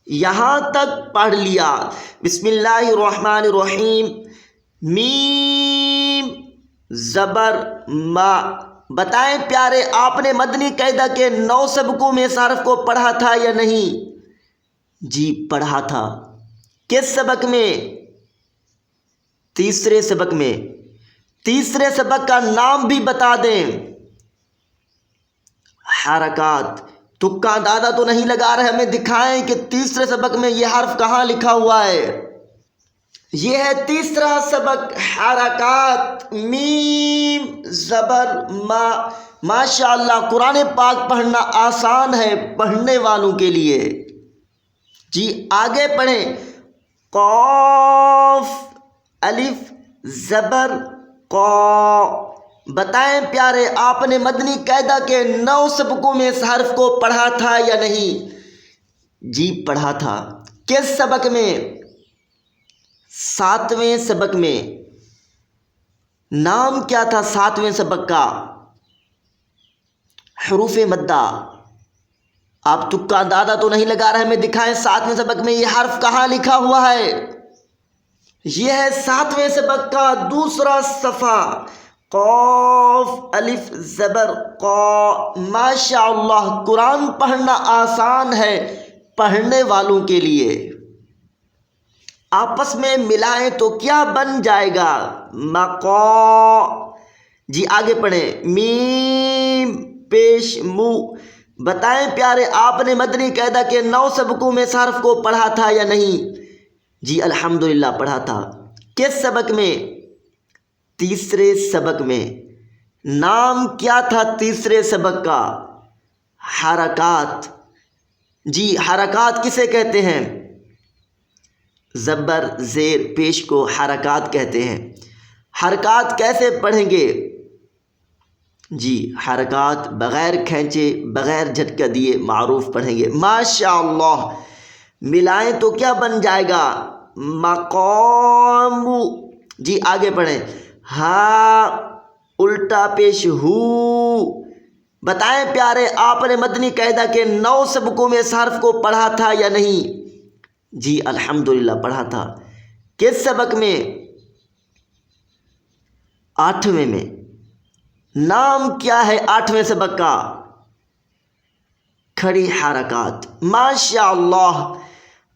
یہاں تک پڑھ لیا۔ بسم اللہ الرحمن الرحیم، میم زبر ما۔ بتائیں پیارے آپ نے مدنی قاعدہ کے 9 سبقوں میں اس حرف کو پڑھا تھا یا نہیں؟ جی پڑھا تھا۔ کس سبق میں؟ تیسرے سبق میں۔ تیسرے سبق کا نام بھی بتا دیں۔ حرکات۔ تکا اندازہ تو نہیں لگا رہے، ہمیں دکھائیں کہ تیسرے سبق میں یہ حرف کہاں لکھا ہوا ہے۔ یہ ہے تیسرا سبق، حرکات، میم زبر ما۔ ماشاءاللہ قرآن پاک پڑھنا آسان ہے پڑھنے والوں کے لیے۔ جی آگے پڑھیں۔ قاف الف زبر قا۔ بتائیں پیارے آپ نے مدنی قاعدہ کے 9 سبقوں میں اس حرف کو پڑھا تھا یا نہیں؟ جی پڑھا تھا۔ کس سبق میں؟ 7ویں سبق میں۔ نام کیا تھا 7ویں سبق کا؟ حروف مدہ۔ آپ تکا اندازہ تو نہیں لگا رہے، ہمیں دکھائیں 7ویں سبق میں یہ حرف کہاں لکھا ہوا ہے۔ یہ ہے 7ویں سبق کا دوسرا صفحہ، قاف الف زبر قا۔ ماشاءاللہ قرآن پڑھنا آسان ہے پڑھنے والوں کے لیے۔ آپس میں ملائیں تو کیا بن جائے گا؟ مقا۔ جی آگے پڑھیں۔ میم پیش مو۔ بتائیں پیارے آپ نے مدنی قاعدہ کے 9 سبقوں میں اس حرف کو پڑھا تھا یا نہیں؟ جی الحمدللہ پڑھا تھا۔ کس سبق میں؟ تیسرے سبق میں۔ نام کیا تھا تیسرے سبق کا؟ حرکات۔ جی حرکات کسے کہتے ہیں؟ زبر زیر پیش کو حرکات کہتے ہیں۔ حرکات کیسے پڑھیں گے؟ جی حرکات بغیر کھینچے بغیر جھٹکا دیے معروف پڑھیں گے۔ ماشاءاللہ ملائیں تو کیا بن جائے گا؟ مقام۔ جی آگے پڑھیں۔ ہا الٹا پیش ہو۔ بتائیں پیارے آپ نے مدنی قاعدہ کے 9 سبقوں میں اس حرف کو پڑھا تھا یا نہیں؟ جی الحمدللہ پڑھا تھا۔ کس سبق میں؟ 8ویں میں۔ نام کیا ہے 8ویں سبق کا؟ کھڑی حرکات۔ ماشاءاللہ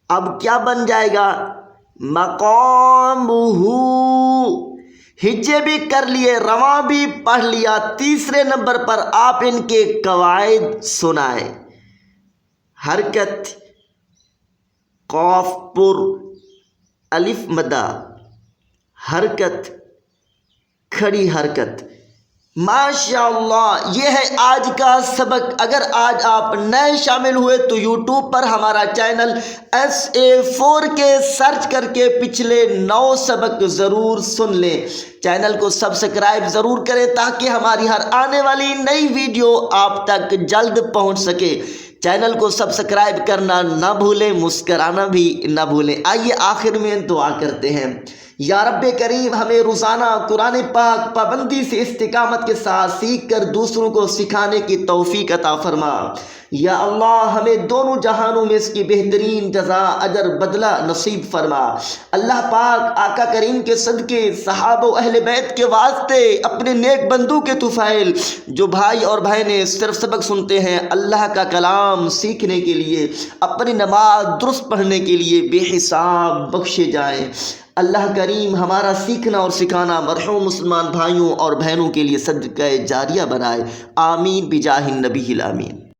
اب کیا بن جائے گا؟ مقامہ۔ ہجے بھی کر لیے، رواں بھی پڑھ لیا۔ تیسرے نمبر پر آپ ان کے قواعد سنائیں۔ حرکت، قاف پر الف مدہ، حرکت، کھڑی حرکت۔ ماشاءاللہ یہ ہے آج کا سبق۔ اگر آج آپ نئے شامل ہوئے تو یوٹیوب پر ہمارا چینل SA4K سرچ کر کے پچھلے 9 سبق ضرور سن لیں۔ چینل کو سبسکرائب ضرور کریں تاکہ ہماری ہر آنے والی نئی ویڈیو آپ تک جلد پہنچ سکے۔ چینل کو سبسکرائب کرنا نہ بھولیں، مسکرانا بھی نہ بھولیں۔ آئیے آخر میں دعا کرتے ہیں۔ یا رب کریم ہمیں روزانہ قرآن پاک پابندی سے استقامت کے ساتھ سیکھ کر دوسروں کو سکھانے کی توفیق عطا فرما۔ یا اللہ ہمیں دونوں جہانوں میں اس کی بہترین جزا اجر بدلہ نصیب فرما۔ اللہ پاک آقا کریم کے صدقے، صحابہ و اہل بیت کے واسطے، اپنے نیک بندوں کے طفیل جو بھائی اور بہنیں صرف سبق سنتے ہیں، اللہ کا کلام سیکھنے کے لیے، اپنی نماز درست پڑھنے کے لیے بے حساب بخشے جائیں۔ اللہ کریم ہمارا سیکھنا اور سکھانا مرحوم مسلمان بھائیوں اور بہنوں کے لیے صدقہ جاریہ بنائے۔ آمین بجاہ النبی الامین۔